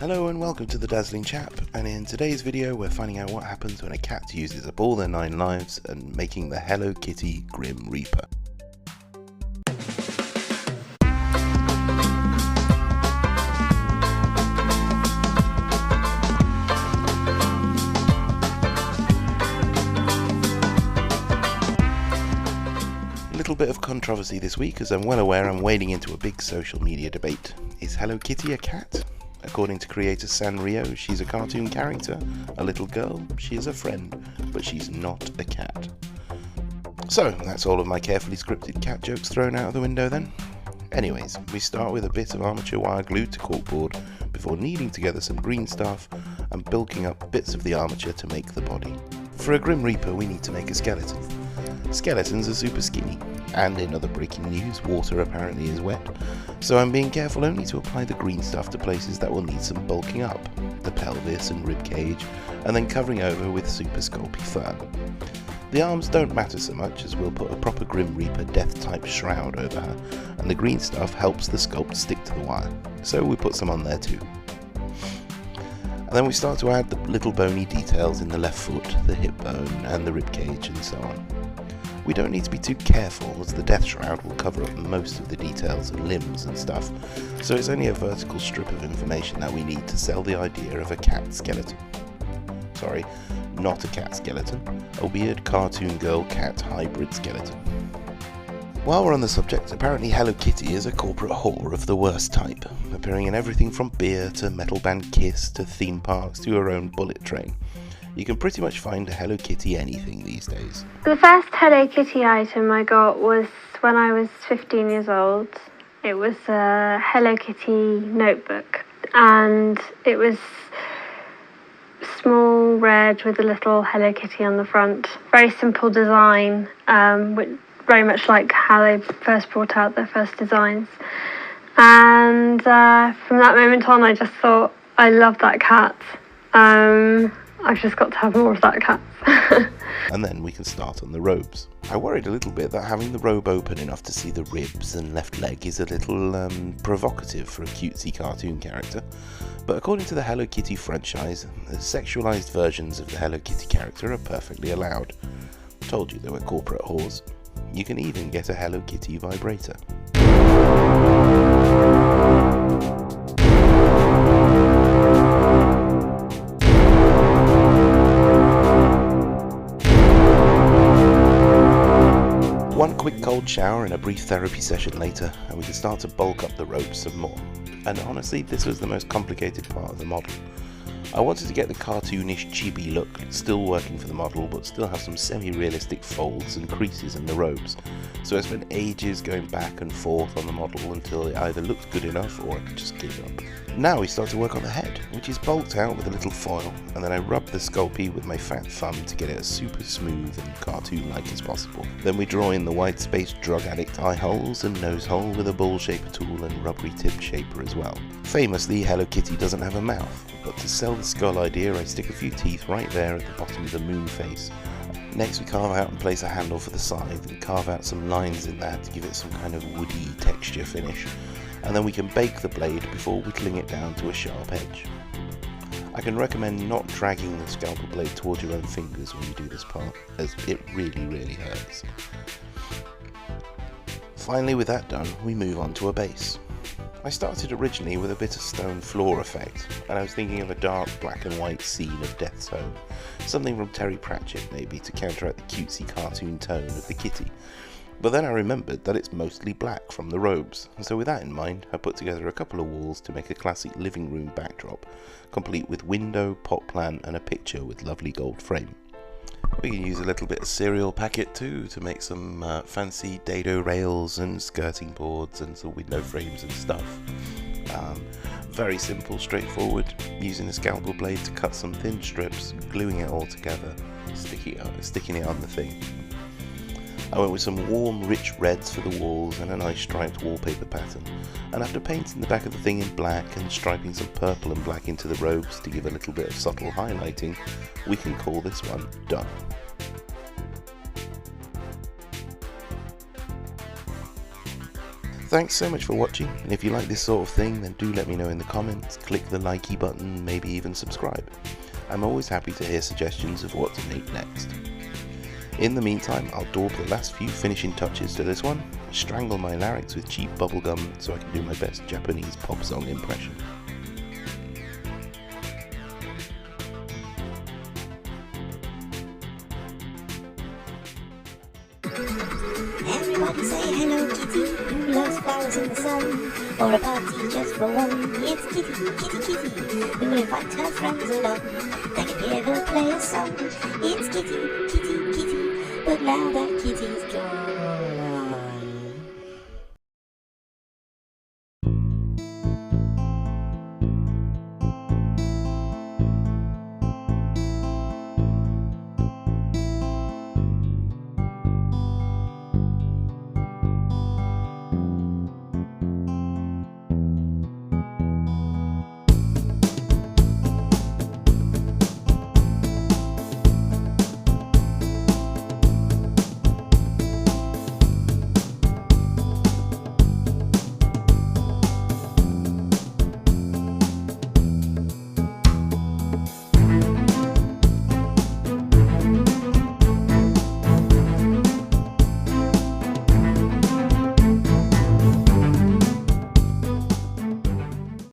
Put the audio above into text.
Hello and welcome to the Dazzling Chap, and in today's video we're finding out what happens when a cat uses up all their 9 lives and making the Hello Kitty Grim Reaper. A little bit of controversy this week, as I'm well aware I'm wading into a big social media debate. Is Hello Kitty a cat? According to creator Sanrio, she's a cartoon character, a little girl, she is a friend, but she's not a cat. So, that's all of my carefully scripted cat jokes thrown out of the window then. Anyways, we start with a bit of armature wire glued to corkboard before kneading together some Greenstuff and bulking up bits of the armature to make the body. For a Grim Reaper we need to make a skeleton. Skeletons are super skinny, and in other breaking news, water apparently is wet, so I'm being careful only to apply the Greenstuff to places that will need some bulking up, the pelvis and rib cage, and then covering over with super Sculpey Firm. The arms don't matter so much, as we'll put a proper Grim Reaper death type shroud over her, and the Greenstuff helps the sculpt stick to the wire, so we put some on there too. And then we start to add the little bony details in the left foot, the hip bone, and the rib cage, and so on. We don't need to be too careful, as the death shroud will cover up most of the details and limbs and stuff, so it's only a vertical strip of information that we need to sell the idea of a cat skeleton. Sorry, not a cat skeleton, a weird cartoon girl cat hybrid skeleton. While we're on the subject, apparently Hello Kitty is a corporate whore of the worst type, appearing in everything from beer to metal band Kiss to theme parks to her own bullet train. You can pretty much find a Hello Kitty anything these days. The first Hello Kitty item I got was when I was 15 years old. It was a Hello Kitty notebook, and it was small red with a little Hello Kitty on the front. Very simple design, very much like how they first brought out their first designs. And from that moment on I just thought, I love that cat. I've just got to have more of that cat. And then we can start on the robes. I worried a little bit that having the robe open enough to see the ribs and left leg is a little provocative for a cutesy cartoon character, but according to the Hello Kitty franchise, the sexualized versions of the Hello Kitty character are perfectly allowed. Told you they were corporate whores. You can even get a Hello Kitty vibrator. One quick cold shower and a brief therapy session later, and we can start to bulk up the rope some more. And honestly, this was the most complicated part of the model. I wanted to get the cartoonish chibi look still working for the model, but still have some semi-realistic folds and creases in the robes. So I spent ages going back and forth on the model until it either looked good enough or I could just give up. Now we start to work on the head, which is bulked out with a little foil, and then I rub the Sculpey with my fat thumb to get it as super smooth and cartoon-like as possible. Then we draw in the wide-spaced drug addict eye holes and nose hole with a ball shaper tool and rubbery tip shaper as well. Famously, Hello Kitty doesn't have a mouth, but to sell the skull idea I stick a few teeth right there at the bottom of the moon face. Next we carve out and place a handle for the scythe and carve out some lines in that to give it some kind of woody texture finish, and then we can bake the blade before whittling it down to a sharp edge. I can recommend not dragging the scalpel blade towards your own fingers when you do this part, as it really hurts. Finally, with that done, we move on to a base. I started originally with a bit of stone floor effect, and I was thinking of a dark black and white scene of Death's Home, something from Terry Pratchett maybe, to counteract the cutesy cartoon tone of the kitty. But then I remembered that it's mostly black from the robes, and so with that in mind I put together a couple of walls to make a classic living room backdrop, complete with window, pot plant and a picture with lovely gold frame. We can use a little bit of cereal packet too to make some fancy dado rails and skirting boards and some window frames and stuff. Very simple, straightforward, using a scalpel blade to cut some thin strips, gluing it all together, sticking it on the thing. I went with some warm, rich reds for the walls and a nice striped wallpaper pattern, and after painting the back of the thing in black and striping some purple and black into the robes to give a little bit of subtle highlighting, we can call this one done. Thanks so much for watching, and if you like this sort of thing, then do let me know in the comments, click the likey button, maybe even subscribe. I'm always happy to hear suggestions of what to make next. In the meantime, I'll daub the last few finishing touches to this one, strangle my larynx with cheap bubblegum so I can do my best Japanese pop song impression. Everybody say hello Kitty, who loves flowers in the sun, or a party just for one. It's Kitty, Kitty, Kitty, who will invite her friends along. They can hear her play a song. It's Kitty, Kitty, Kitty, but now that Kitty's gone.